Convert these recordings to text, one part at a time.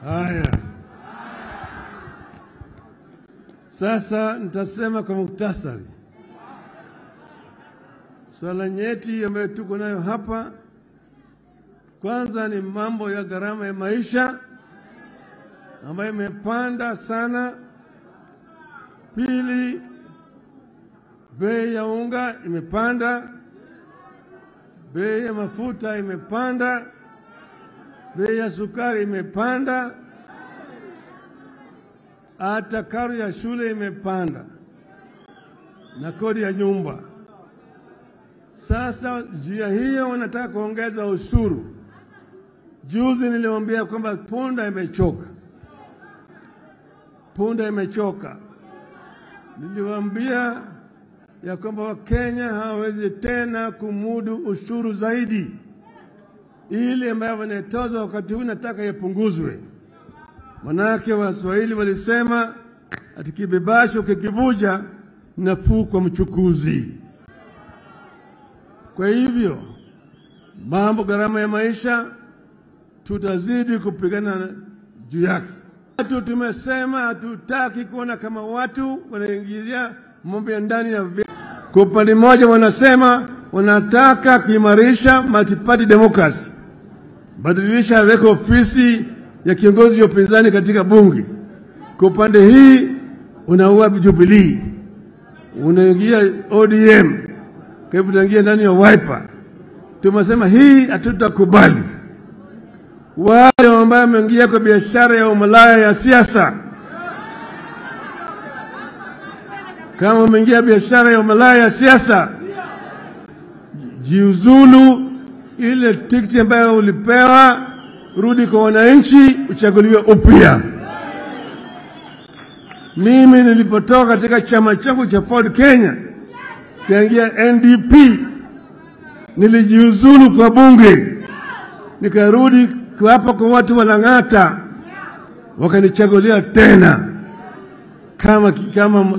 Haya. Sasa nitasema kwa muktasari. Swala nyeti ambayo tuko nayo hapa, kwanza ni mambo ya gharama ya maisha ambayo imepanda sana. Pili, bei ya unga imepanda, bei ya mafuta imepanda, bei ya sukari imepanda, hata karo ya shule imepanda na kodi ya nyumba. Sasa njia hiyo wanataka kuongeza ushuru. Juzi niliwaambia kwamba punda imechoka. Punda imechoka. Niliwaambia ya kwamba Wakenya hawawezi tena kumudu ushuru zaidi. Ile ambayo wanatozwa wakati huu nataka yapunguzwe. Manake Waswahili walisema ati kibebasho kikivuja nafuu kwa mchukuzi. Kwa hivyo mambo gharama ya maisha tutazidi kupigana juu yake. Watu tumesema hatutaki kuona kama watu wanaingilia mambo ya ndani ya kwa upande mmoja wanasema wanataka kuimarisha multi-party democracy. Badilisha weka ofisi ya kiongozi wa upinzani katika bunge. Kwa upande hii unaua Jubilee. Unaingia ODM. Kwa hivyo tunaingia ndani ya Wiper. Tumesema hii hatutakubali. Wale ambao wameingia kwa biashara ya umalaya ya siasa, kama umeingia biashara ya umalaya ya siasa, jiuzulu. Ile tikiti ambayo ulipewa rudi kwa wananchi, uchaguliwe upya. Mimi nilipotoka katika chama changu cha Ford Kenya kaingia NDP, nilijiuzulu kwa bunge, nikarudi hapa kwa watu wa Lang'ata, wakanichagulia tena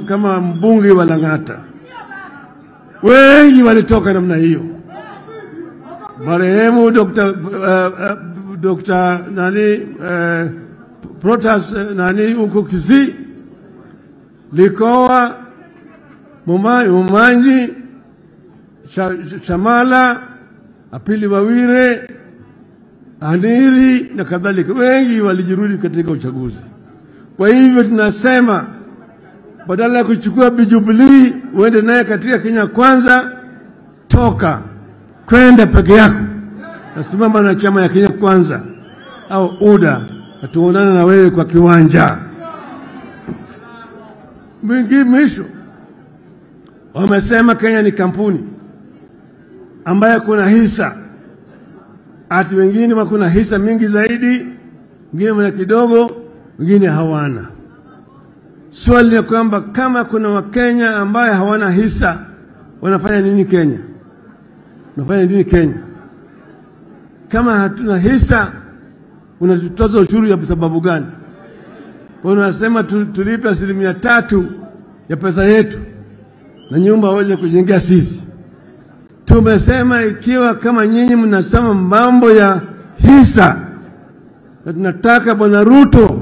kama mbunge wa Lang'ata. Wengi walitoka namna hiyo. Marehemu Dr. Protas huko Kisii, Likoa, Mumanyi, Shamala, Apili Wawire, Aniri na kadhalika. Wengi walijirudi katika uchaguzi. Kwa hivyo tunasema badala ya kuchukua Jubilee uende naye katika Kenya Kwanza, toka kwenda peke yako. Nasimama na chama ya Kenya Kwanza au UDA, tuonana na wewe kwa kiwanja. Mwisho wamesema Kenya ni kampuni ambayo kuna hisa. Ati wengine wakuna hisa mingi zaidi, wengine wana kidogo, wengine hawana. Swali ni kwamba kama kuna Wakenya ambaye hawana hisa, wanafanya nini Kenya? Wanafanya nini Kenya? Kama hatuna hisa, unatutoza ushuru ya sababu gani? Wanasema tulipe 3% ya pesa yetu na nyumba waweze kujengea sisi. Tumesema ikiwa kama nyinyi mnasema mambo ya hisa, na tunataka Bwana Ruto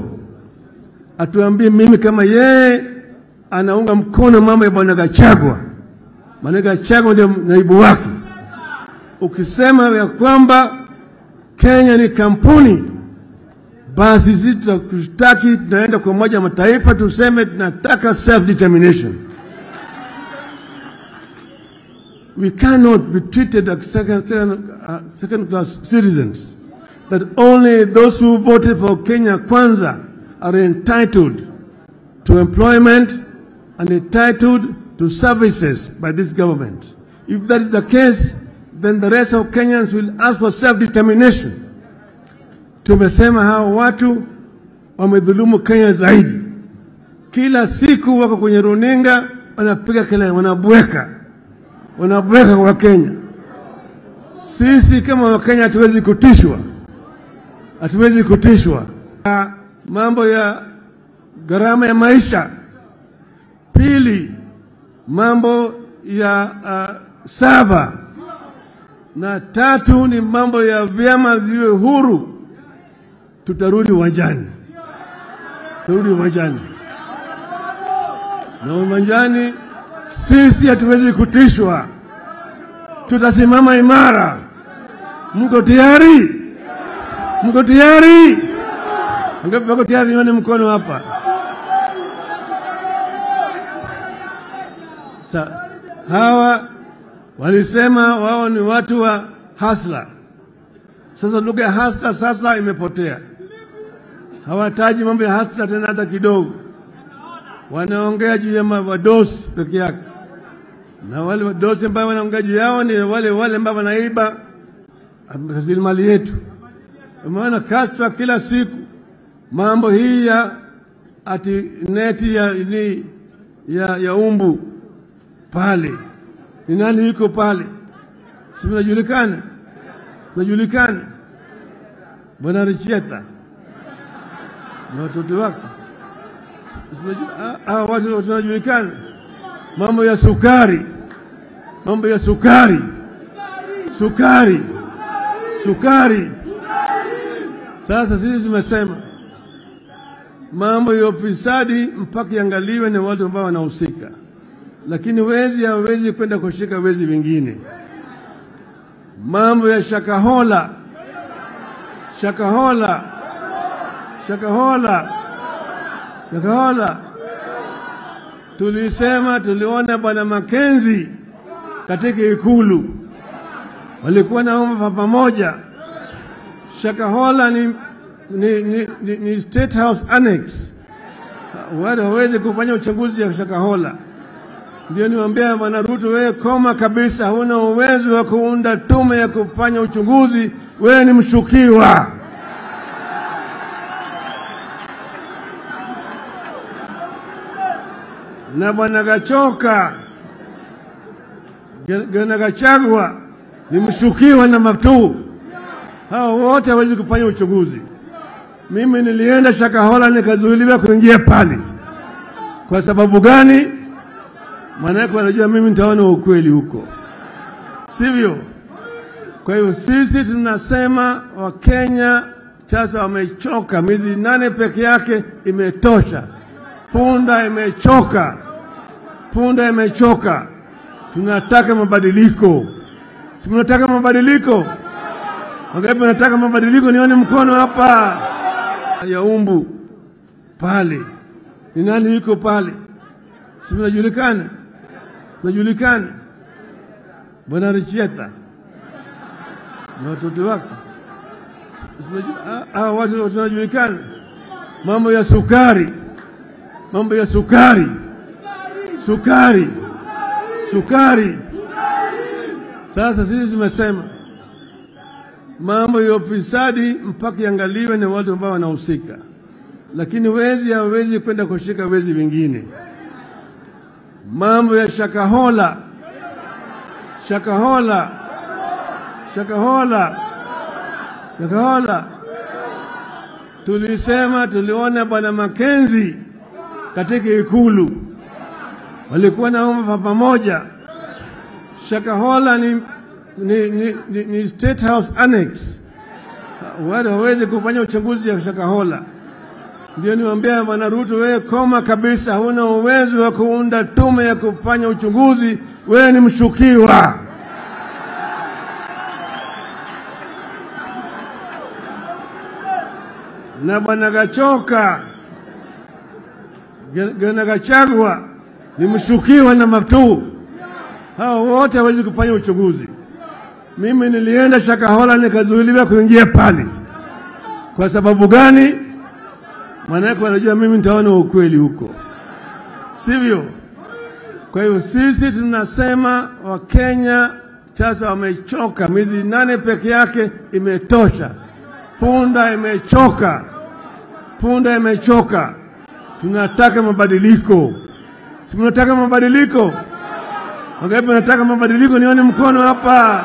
atuambie mimi kama yeye anaunga mkono mambo ya Bwana Gachagua. Bwana Gachagua ndio naibu wake. Ukisema ya kwamba Kenya ni kampuni, basi sisi tutakustaki, tunaenda kwa Umoja wa Mataifa tuseme tunataka self-determination. We cannot be treated as second-class citizens. That only those who voted for Kenya Kwanza are entitled to employment and entitled to services by this government. If that is the case, then the rest of Kenyans will ask for self-determination. Tumesema hao watu wamedhulumu Kenya zaidi. Kila siku wako kwenye runinga, wanapiga kelele, wanabweka kwa Kenya. Sisi kama Wakenya hatuwezi kutishwa. Hatuwezi kutishwa. Mambo ya gharama ya maisha. Pili, mambo ya saba. Na tatu ni mambo ya vyama ziwe huru. tutarudi uwanjani. Turudi uwanjani. Na uwanjani sisi hatuwezi kutishwa. Tutasimama imara. Mko tayari? Mko tayari? Ngapi wako tayari? Nione mkono hapa. Hawa walisema wao ni watu wa hasla. Sasa lugha ya hasla sasa imepotea. Hawataji mambo ya hasla tena hata kidogo. Wanaongea juu ya wadosi peke yake. Na wale wadosi ambao wanaongea juu yao ni wale ambao wanaiba rasilimali yetu. Maana Castro kila siku mambo hii ya ati neti ya umbu pale. Ni nani yuko pale? Si mnajulikana? Mnajulikana? Bwana Richieta na watoto wake. Watu wanajulikana. Mambo ya sukari. Mambo ya sukari. Sukari. Sukari. Sasa sisi tumesema mambo ya ufisadi mpaka iangaliwe na watu ambao wanahusika. Lakini wezi hawezi kwenda kushika wezi wengine. Mambo ya Shakahola. Shakahola. Shakahola. Shakahola. Tulisema tuliona Bwana Mackenzie katika Ikulu. Walikuwa naomba pamoja. Shakahola ni State House Annex. Wale hawezi kufanya uchunguzi ya Shakahola. Ndio niwaambia Bwana Ruto, wewe koma kabisa, huna uwezo wa kuunda tume ya kufanya uchunguzi, wewe ni mshukiwa. Na Bwana Gachagua ni mshukiwa na matu. Hao wote hawezi kufanya uchunguzi. Mimi nilienda Shakahola nikazuiliwa kuingia pale. Kwa sababu gani? Maana wanajua mimi nitaona ukweli huko. Sivyo? Kwa hiyo sisi tunasema Wakenya sasa wamechoka. Miezi 8 peke yake imetosha. Punda imechoka. Punda imechoka. Tunataka mabadiliko. Si mnataka mabadiliko? Wangapi wanataka mabadiliko? Nione mkono hapa. Ya umbu pale. Ni nani yuko pale? Si mnajulikana? Mnajulikana? Bwana Richieta na watoto wake. Watu wanajulikana. Mambo ya sukari. Mambo ya sukari. Sukari. Sukari. Sasa sisi tumesema mambo ya ufisadi mpaka iangaliwe na watu ambao wanahusika. Lakini wezi hawezi kwenda kushika wezi wengine. Mambo ya Shakahola. Shakahola. Shakahola. Shakahola. Tulisema tuliona Bwana Mackenzie katika Ikulu. Walikuwa naomba pamoja. Shakahola ni State House Annex. Wale hawezi kufanya uchunguzi ya Shakahola. Ndio niwaambia Bwana Ruto, wewe koma kabisa, huna uwezo wa kuunda tume ya kufanya uchunguzi, wewe ni mshukiwa. Na Bwana Gachagua ni mshukiwa na matu. Hao wote hawezi kufanya uchunguzi. Mimi nilienda Shakahola nikazuiliwa kuingia pale. Kwa sababu gani? Maana wanajua mimi nitaona ukweli huko. Sivyo? Kwa hiyo sisi tunasema Wakenya sasa wamechoka. Miezi 8 peke yake imetosha. Punda imechoka. Punda imechoka. Tunataka mabadiliko. Si mnataka mabadiliko? Wangapi wanataka mabadiliko? Nione mkono hapa.